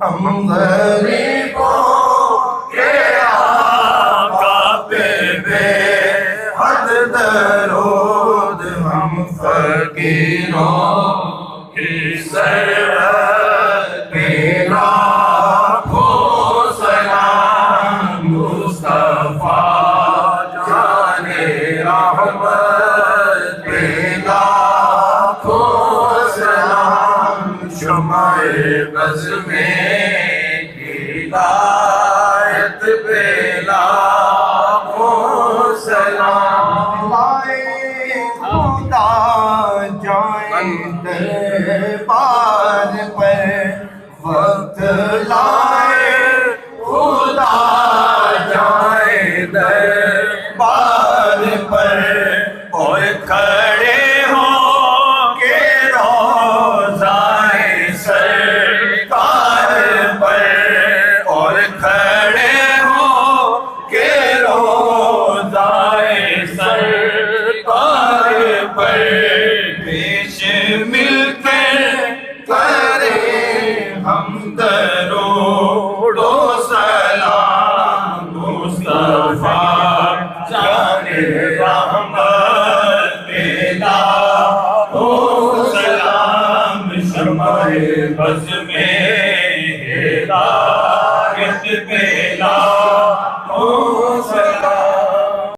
ہم غریبوں کے آقا پہ بے حد درود، ہم فقیروں کی سرحد پہ لاکھوں سلام، مصطفیٰ جان رحمت پہ لاکھوں سلام، شمع بز میں ہدایت پہ لاکھوں سلام، لائے خدا جائیں دربار پر، وقت لائے خدا جائیں دربار پر، اور کھڑے ہوں کے روضائے سرکار پر، اور کھڑے ہوں کے روضائے سرکار پر، پیش مل کر کریں ہم درود و سلام، مصطفیٰ جان رحمت پہ لاکھوں سلام، شمع بز میں